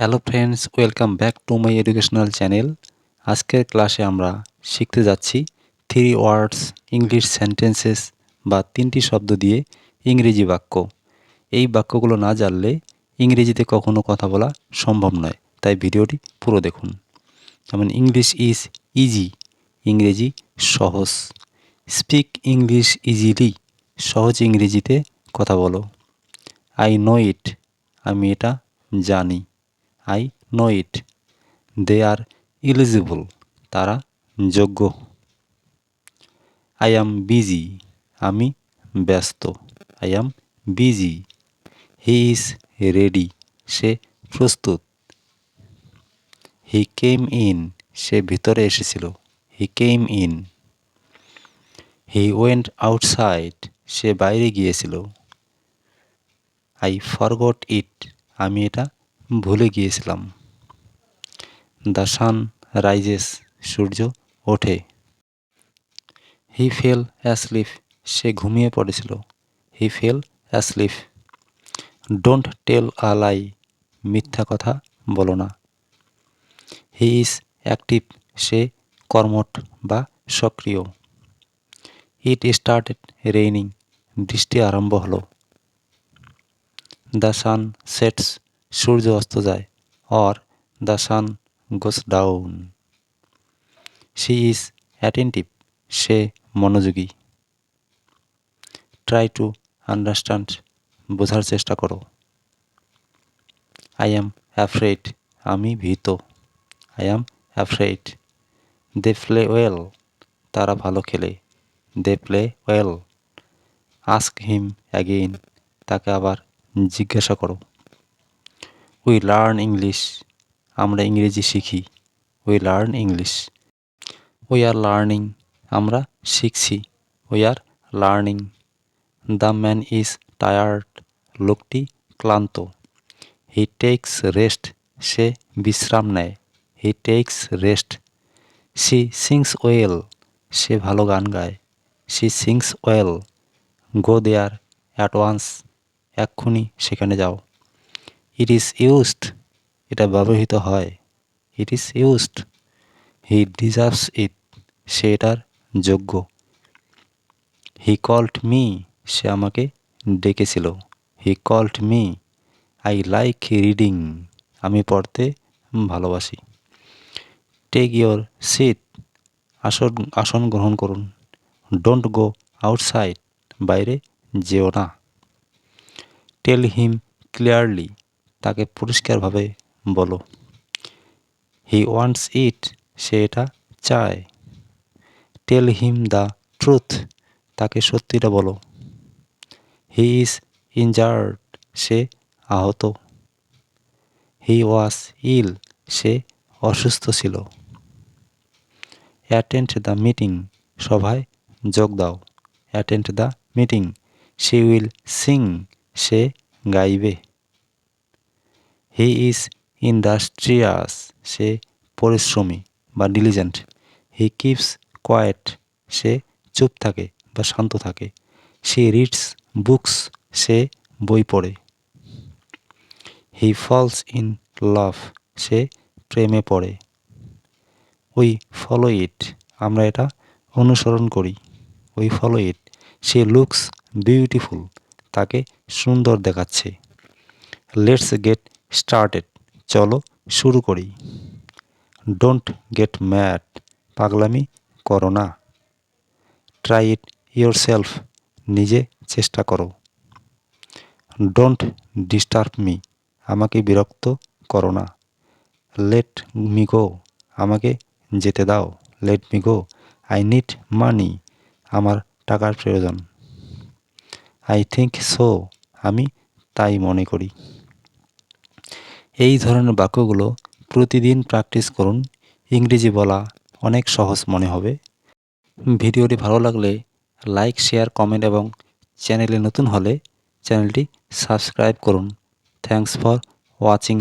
Hello friends, welcome back to my educational channel. আজকের ক্লাসে আমরা শিখতে যাচ্ছি 3 ওয়ার্ডস ইংলিশ সেন্টেন্সেস বা 3টি শব্দ দিয়ে ইংরেজি বাক্য। এই বাক্যগুলো না জানলে ইংরেজিতে কখনো কথা বলা সম্ভব নয়, তাই ভিডিওটি পুরো দেখুন। যেমন ইংলিশ ইজ ইজি, ইংরেজি সহজ। স্পিক ইংলিশ ইজিলি, সহজ ইংরেজিতে কথা বলো। আই নো ইট, আমি এটা জানি। I know it. They are eligible, তারা যোগ্য। আই অ্যাম বিজি, আমি ব্যস্ত। I am busy. He is ready, সে প্রস্তুত। হি কেম ইন, সে ভিতরে এসেছিল। He came in. He went outside, সে বাইরে গিয়েছিল। আই ফরগট ইট, আমি এটা ভুলে গিয়েছিলাম। দ্য সান রাইজেস, সূর্য ওঠে। হি ফেল অ্যাসলিপ, সে ঘুমিয়ে পড়েছিল। হি ফেল অ্যাসলিপ। ডোন্ট টেল আ লাই, মিথ্যা কথা বলো না। হি ইজ অ্যাক্টিভ, সে কর্মঠ বা সক্রিয়। ইট স্টার্টেড রেইনিং, বৃষ্টি আরম্ভ হলো। দ্য সান সেটস, সূর্য অস্ত যায়। Or the sun goes down. She is attentive, সে মনোযোগী। ট্রাই টু আন্ডারস্ট্যান্ড, বোঝার চেষ্টা করো। আই অ্যাম অ্যাফ্রেড, আমি ভীত। I am afraid. They play well, তারা ভালো খেলে। They play well. Ask him again, তাকে আবার জিজ্ঞাসা করো। উই লার্ন ইংলিশ, আমরা ইংরেজি শিখি। We learn English. We are learning, আমরা শিখছি। We are learning. The man is tired, লোকটি ক্লান্ত। হি টেকস রেস্ট, সে বিশ্রাম নেয়। He takes rest. She sings well, সে ভালো গান গায়। She sings well. Go there at once, এক্ষুনি সেখানে যাও। ইট ইজ ইউজড, এটা ব্যবহৃত হয়। It is used. He deserves it, সে এটার যোগ্য। হি কল্ড মি, সে আমাকে ডেকেছিল। He called me. I like reading, আমি পড়তে ভালোবাসি। টেক ইয়োর সিট, আসন গ্রহণ করুন। ডোন্ট গো আউটসাইড, বাইরে যেও না। টেল হিম ক্লিয়ারলি, তাকে পরিষ্কারভাবে বলো। হি ওয়ান্টস ইট, সে এটা চায়। টেল হিম দ্য ট্রুথ, তাকে সত্যিটা বলো। হি ইজ ইনজার্ড, সে আহত। হি ওয়াজ ইল, সে অসুস্থ ছিল। অ্যাটেন্ড দ্য মিটিং, সভায় যোগ দাও। Attend the meeting. She will sing, সে গাইবে। হি ইজ ইন্ডাস্ট্রিয়াস, সে পরিশ্রমী বা ডিলিজেন্ট। হি কিপস কোয়েট, সে চুপ থাকে বা শান্ত থাকে। শি রিডস বুকস, সে বই পড়ে। হি ফলস ইন লাভ, সে প্রেমে পড়ে। উই ফলো ইট, আমরা এটা অনুসরণ করি। We follow it. She looks beautiful, তাকে সুন্দর দেখাচ্ছে। লেটস গেট স্টার্টেড, চলো শুরু করি। ডোন্ট গেট ম্যাড, পাগলামি করো না। ট্রাই ইট ইয়োরসেলফ, নিজে চেষ্টা করো। ডোন্ট ডিস্টার্ব মি, আমাকে বিরক্ত করো না। লেট মি গো, আমাকে যেতে দাও। Let me go. I need money, আমার টাকার প্রয়োজন। আই থিঙ্ক সো, আমি তাই মনে করি। এই ধরনের বাক্যগুলো প্রতিদিন প্র্যাকটিস করুন, ইংরেজি বলা অনেক সহজ মনে হবে। ভিডিওটি ভালো লাগলে লাইক, শেয়ার, কমেন্ট এবং চ্যানেলে নতুন হলে চ্যানেলটি সাবস্ক্রাইব করুন। Thanks for watching.